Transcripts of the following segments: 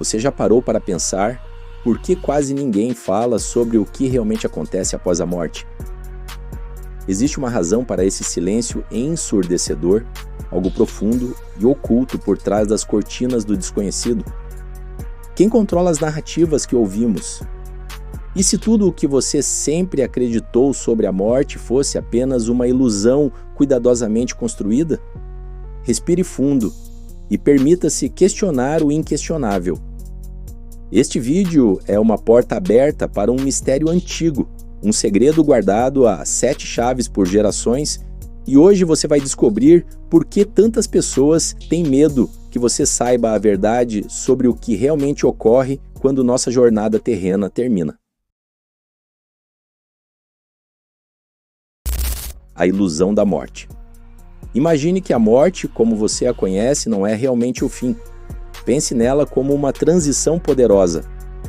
Você já parou para pensar por que quase ninguém fala sobre o que realmente acontece após a morte? Existe uma razão para esse silêncio ensurdecedor, algo profundo e oculto por trás das cortinas do desconhecido? Quem controla as narrativas que ouvimos? E se tudo o que você sempre acreditou sobre a morte fosse apenas uma ilusão cuidadosamente construída? Respire fundo e permita-se questionar o inquestionável. Este vídeo é uma porta aberta para um mistério antigo, um segredo guardado a 7 chaves por gerações, e hoje você vai descobrir por que tantas pessoas têm medo que você saiba a verdade sobre o que realmente ocorre quando nossa jornada terrena termina. A ilusão da morte. Imagine que a morte, como você a conhece, não é realmente o fim. Pense nela como uma transição poderosa,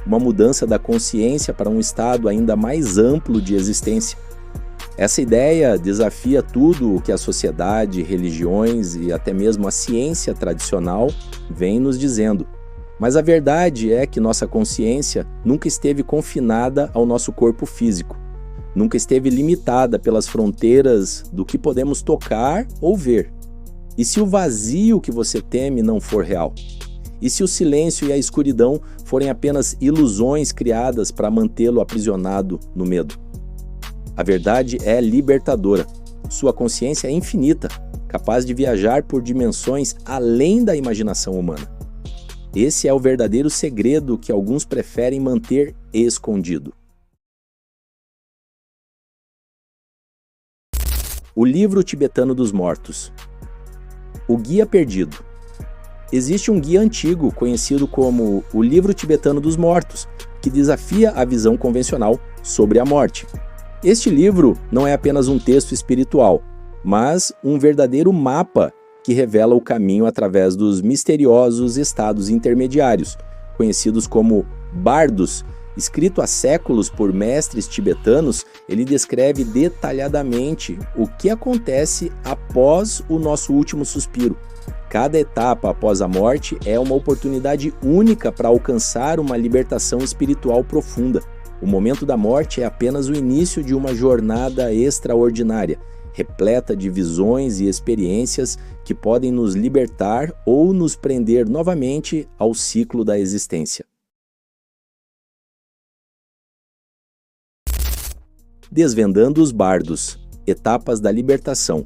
uma mudança da consciência para um estado ainda mais amplo de existência. Essa ideia desafia tudo o que a sociedade, religiões e até mesmo a ciência tradicional vem nos dizendo. Mas a verdade é que nossa consciência nunca esteve confinada ao nosso corpo físico. Nunca esteve limitada pelas fronteiras do que podemos tocar ou ver. E se o vazio que você teme não for real? E se o silêncio e a escuridão forem apenas ilusões criadas para mantê-lo aprisionado no medo? A verdade é libertadora. Sua consciência é infinita, capaz de viajar por dimensões além da imaginação humana. Esse é o verdadeiro segredo que alguns preferem manter escondido. O livro tibetano dos mortos. O Guia Perdido. Existe um guia antigo conhecido como o Livro Tibetano dos Mortos, que desafia a visão convencional sobre a morte. Este livro não é apenas um texto espiritual, mas um verdadeiro mapa que revela o caminho através dos misteriosos estados intermediários, conhecidos como bardos. Escrito há séculos por mestres tibetanos, ele descreve detalhadamente o que acontece após o nosso último suspiro. Cada etapa após a morte é uma oportunidade única para alcançar uma libertação espiritual profunda. O momento da morte é apenas o início de uma jornada extraordinária, repleta de visões e experiências que podem nos libertar ou nos prender novamente ao ciclo da existência. Desvendando os bardos, etapas da libertação.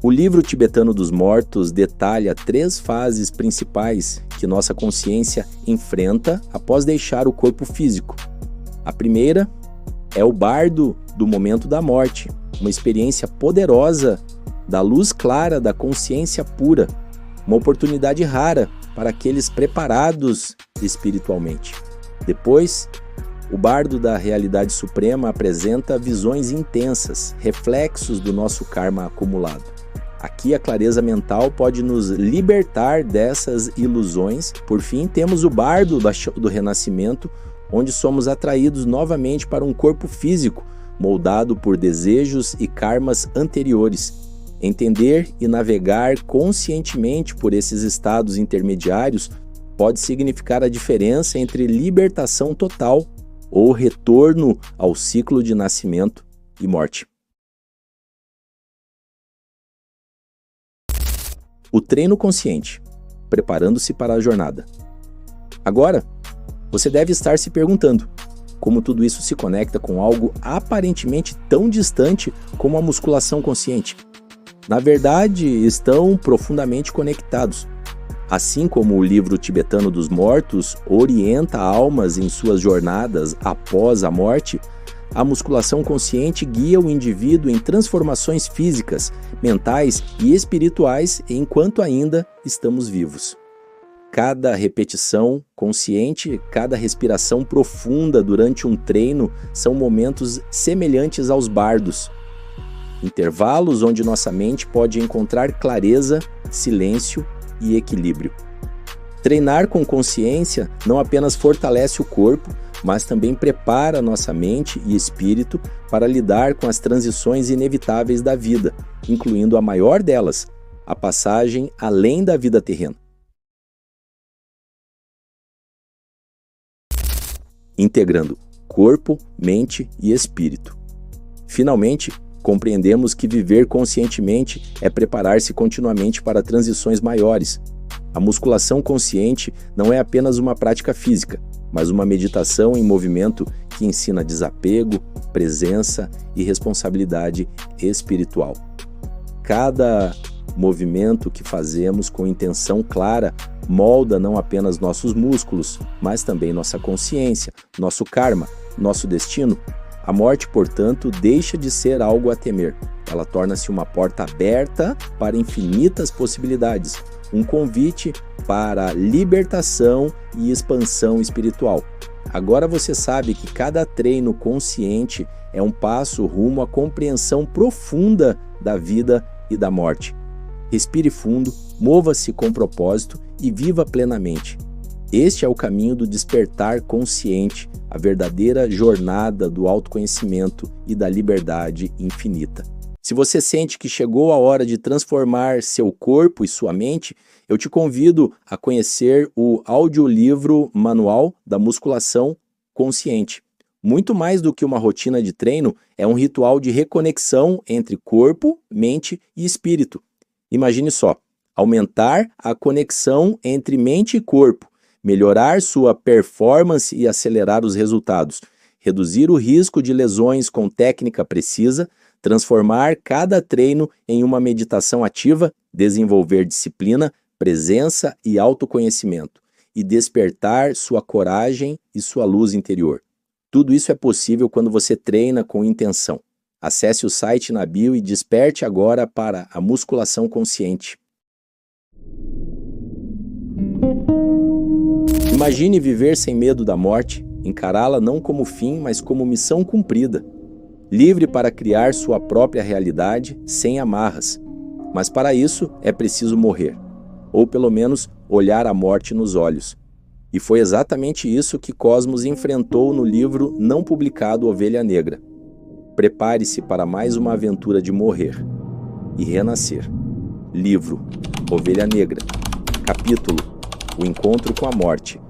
O livro tibetano dos mortos detalha 3 fases principais que nossa consciência enfrenta após deixar o corpo físico. A primeira é o bardo do momento da morte, uma experiência poderosa da luz clara da consciência pura, uma oportunidade rara para aqueles preparados espiritualmente. Depois, o bardo da realidade suprema apresenta visões intensas, reflexos do nosso karma acumulado. Aqui a clareza mental pode nos libertar dessas ilusões. Por fim, temos o bardo do renascimento, onde somos atraídos novamente para um corpo físico, moldado por desejos e karmas anteriores. Entender e navegar conscientemente por esses estados intermediários pode significar a diferença entre libertação total ou retorno ao ciclo de nascimento e morte. O treino consciente, preparando-se para a jornada. Agora, você deve estar se perguntando como tudo isso se conecta com algo aparentemente tão distante como a musculação consciente. Na verdade, estão profundamente conectados. Assim como o livro tibetano dos mortos orienta almas em suas jornadas após a morte, a musculação consciente guia o indivíduo em transformações físicas, mentais e espirituais enquanto ainda estamos vivos. Cada repetição consciente, cada respiração profunda durante um treino são momentos semelhantes aos bardos. Intervalos onde nossa mente pode encontrar clareza, silêncio e equilíbrio. Treinar com consciência não apenas fortalece o corpo, mas também prepara nossa mente e espírito para lidar com as transições inevitáveis da vida, incluindo a maior delas, a passagem além da vida terrena. integrando corpo, mente e espírito. Finalmente, compreendemos que viver conscientemente é preparar-se continuamente para transições maiores. A musculação consciente não é apenas uma prática física, mas uma meditação em movimento que ensina desapego, presença e responsabilidade espiritual. Cada movimento que fazemos com intenção clara molda não apenas nossos músculos, mas também nossa consciência, nosso karma, nosso destino. A morte, portanto, deixa de ser algo a temer. Ela torna-se uma porta aberta para infinitas possibilidades, um convite para libertação e expansão espiritual. Agora você sabe que cada treino consciente é um passo rumo à compreensão profunda da vida e da morte. Respire fundo, mova-se com propósito e viva plenamente. Este é o caminho do despertar consciente, a verdadeira jornada do autoconhecimento e da liberdade infinita. Se você sente que chegou a hora de transformar seu corpo e sua mente, eu te convido a conhecer o audiolivro Manual da Musculação Consciente. Muito mais do que uma rotina de treino, é um ritual de reconexão entre corpo, mente e espírito. Imagine só, aumentar a conexão entre mente e corpo, melhorar sua performance e acelerar os resultados, reduzir o risco de lesões com técnica precisa, transformar cada treino em uma meditação ativa, desenvolver disciplina, presença e autoconhecimento, e despertar sua coragem e sua luz interior. Tudo isso é possível quando você treina com intenção. Acesse o site na bio e desperte agora para a musculação consciente. Imagine viver sem medo da morte, encará-la não como fim, mas como missão cumprida. Livre para criar sua própria realidade sem amarras. Mas para isso é preciso morrer, ou pelo menos olhar a morte nos olhos. E foi exatamente isso que Cosmos enfrentou no livro não publicado Ovelha Negra. Prepare-se para mais uma aventura de morrer e renascer. Livro Ovelha Negra. Capítulo O Encontro com a Morte.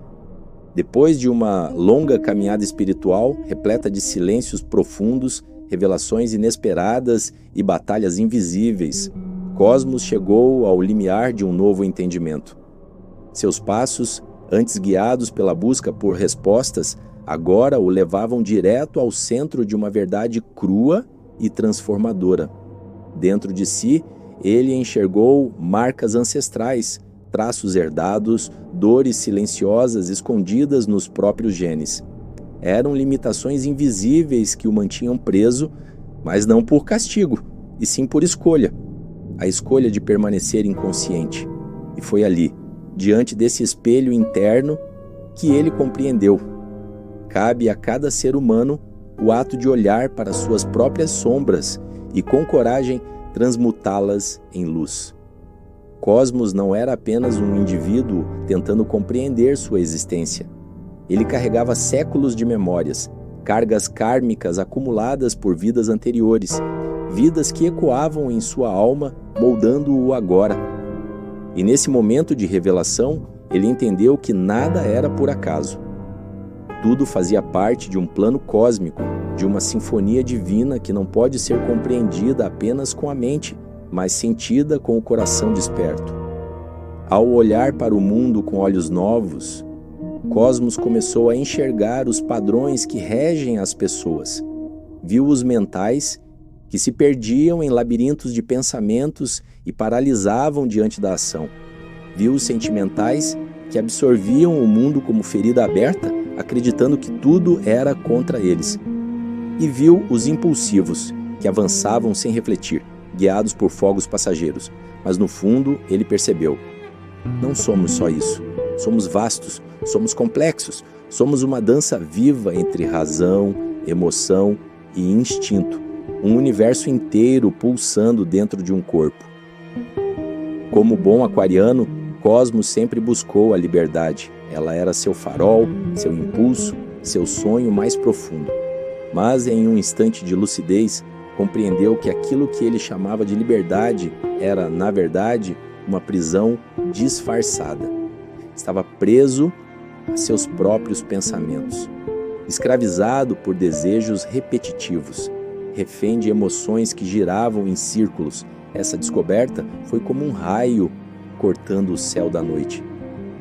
Depois de uma longa caminhada espiritual, repleta de silêncios profundos, revelações inesperadas e batalhas invisíveis, Cosmos chegou ao limiar de um novo entendimento. Seus passos, antes guiados pela busca por respostas, agora o levavam direto ao centro de uma verdade crua e transformadora. Dentro de si, ele enxergou marcas ancestrais, traços herdados, dores silenciosas escondidas nos próprios genes. Eram limitações invisíveis que o mantinham preso, mas não por castigo, e sim por escolha. A escolha de permanecer inconsciente. E foi ali, diante desse espelho interno, que ele compreendeu. Cabe a cada ser humano o ato de olhar para suas próprias sombras e, com coragem, transmutá-las em luz. Cosmos não era apenas um indivíduo tentando compreender sua existência. Ele carregava séculos de memórias, cargas kármicas acumuladas por vidas anteriores, vidas que ecoavam em sua alma, moldando-o agora. E nesse momento de revelação, ele entendeu que nada era por acaso. Tudo fazia parte de um plano cósmico, de uma sinfonia divina que não pode ser compreendida apenas com a mente, mas sentida com o coração desperto. Ao olhar para o mundo com olhos novos, Cosmos começou a enxergar os padrões que regem as pessoas. Viu os mentais, que se perdiam em labirintos de pensamentos e paralisavam diante da ação. Viu os sentimentais, que absorviam o mundo como ferida aberta, acreditando que tudo era contra eles. E viu os impulsivos, que avançavam sem refletir, guiados por fogos passageiros. Mas no fundo, ele percebeu: não somos só isso. Somos vastos, somos complexos, somos uma dança viva entre razão, emoção e instinto. Um universo inteiro pulsando dentro de um corpo. Como bom aquariano, Cosmos sempre buscou a liberdade. Ela era seu farol, seu impulso, seu sonho mais profundo. Mas em um instante de lucidez, compreendeu que aquilo que ele chamava de liberdade era, na verdade, uma prisão disfarçada. Estava preso a seus próprios pensamentos. escravizado por desejos repetitivos, refém de emoções que giravam em círculos. Essa descoberta foi como um raio cortando o céu da noite.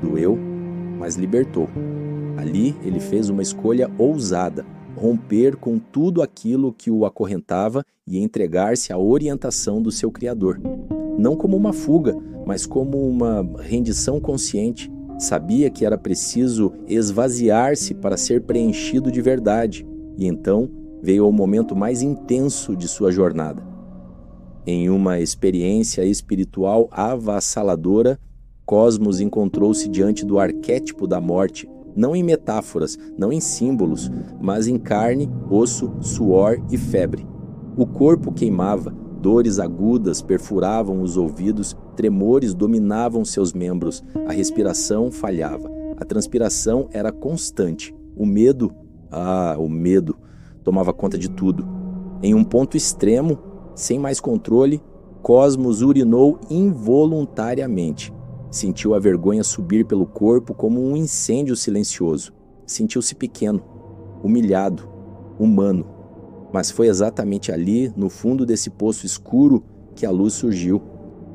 Doeu, mas libertou. Ali ele fez uma escolha ousada, romper com tudo aquilo que o acorrentava e entregar-se à orientação do seu Criador. Não como uma fuga, mas como uma rendição consciente. Sabia que era preciso esvaziar-se para ser preenchido de verdade, e então veio o momento mais intenso de sua jornada. Em uma experiência espiritual avassaladora, Cosmos encontrou-se diante do arquétipo da morte, não em metáforas, não em símbolos, mas em carne, osso, suor e febre. O corpo queimava, dores agudas perfuravam os ouvidos, tremores dominavam seus membros, a respiração falhava, a transpiração era constante. O medo, o medo, tomava conta de tudo. Em um ponto extremo, sem mais controle, Cosmos urinou involuntariamente. Sentiu a vergonha subir pelo corpo como um incêndio silencioso. Sentiu-se pequeno, humilhado, humano. Mas foi exatamente ali, no fundo desse poço escuro, que a luz surgiu.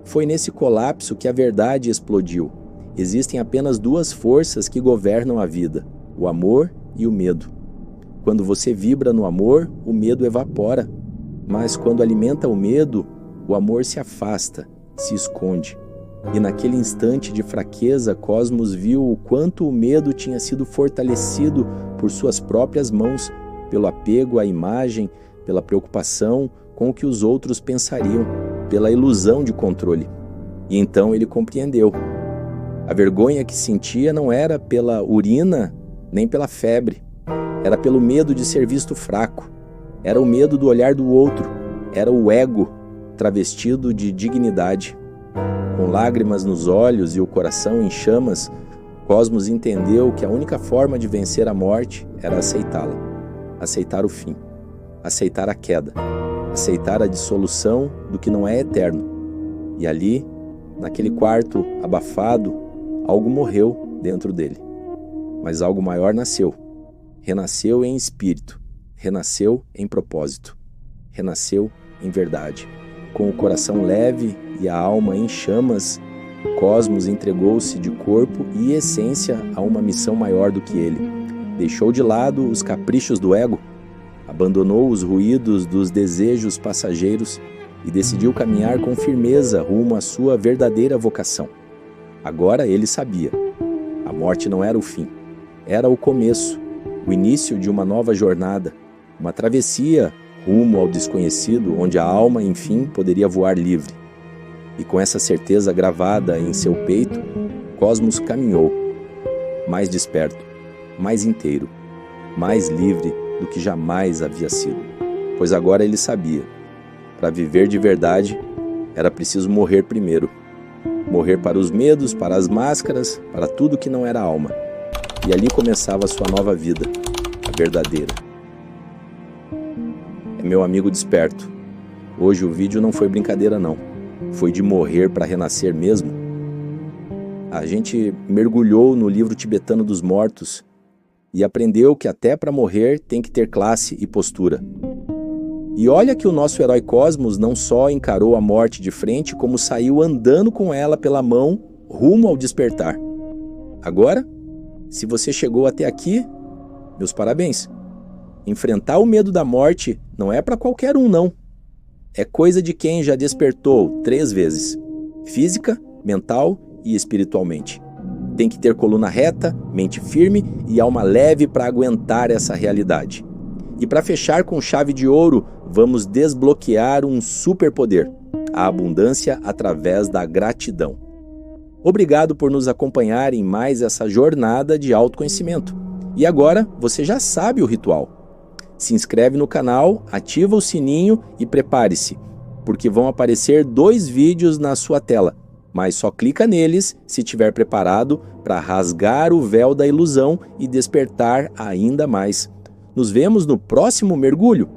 Foi nesse colapso que a verdade explodiu. Existem apenas duas forças que governam a vida: o amor e o medo. Quando você vibra no amor, o medo evapora. Mas quando alimenta o medo, o amor se afasta, se esconde. E naquele instante de fraqueza, Cosmos viu o quanto o medo tinha sido fortalecido por suas próprias mãos, pelo apego à imagem, pela preocupação com o que os outros pensariam, pela ilusão de controle. E então ele compreendeu. A vergonha que sentia não era pela urina, nem pela febre. Era pelo medo de ser visto fraco. Era o medo do olhar do outro. Era o ego travestido de dignidade. Com lágrimas nos olhos e o coração em chamas, Cosmos entendeu que a única forma de vencer a morte era aceitá-la. Aceitar o fim. Aceitar a queda. Aceitar a dissolução do que não é eterno. E ali, naquele quarto abafado, algo morreu dentro dele. Mas algo maior nasceu. Renasceu em espírito. Renasceu em propósito. Renasceu em verdade. Com o coração leve e a alma em chamas, Cosmos entregou-se de corpo e essência a uma missão maior do que ele. Deixou de lado os caprichos do ego, abandonou os ruídos dos desejos passageiros e decidiu caminhar com firmeza rumo à sua verdadeira vocação. Agora ele sabia. A morte não era o fim, era o começo, o início de uma nova jornada, uma travessia rumo ao desconhecido, onde a alma, enfim, poderia voar livre. E com essa certeza gravada em seu peito, Cosmos caminhou, mais desperto, mais inteiro, mais livre do que jamais havia sido. Pois agora ele sabia, para viver de verdade, era preciso morrer primeiro. Morrer para os medos, para as máscaras, para tudo que não era alma. E ali começava a sua nova vida, a verdadeira. Meu amigo desperto. Hoje o vídeo não foi brincadeira não. Foi de morrer para renascer mesmo. A gente mergulhou no livro tibetano dos mortos e aprendeu que até para morrer tem que ter classe e postura. E olha que o nosso herói Cosmos não só encarou a morte de frente, como saiu andando com ela pela mão rumo ao despertar. Agora, se você chegou até aqui, meus parabéns. Enfrentar o medo da morte não é para qualquer um, não. É coisa de quem já despertou 3 vezes. Física, mental e espiritualmente. Tem que ter coluna reta, mente firme e alma leve para aguentar essa realidade. E para fechar com chave de ouro, vamos desbloquear um superpoder. A abundância através da gratidão. Obrigado por nos acompanhar em mais essa jornada de autoconhecimento. E agora você já sabe o ritual. Se inscreve no canal, ativa o sininho e prepare-se, porque vão aparecer 2 vídeos na sua tela, mas só clica neles se estiver preparado para rasgar o véu da ilusão e despertar ainda mais. Nos vemos no próximo mergulho!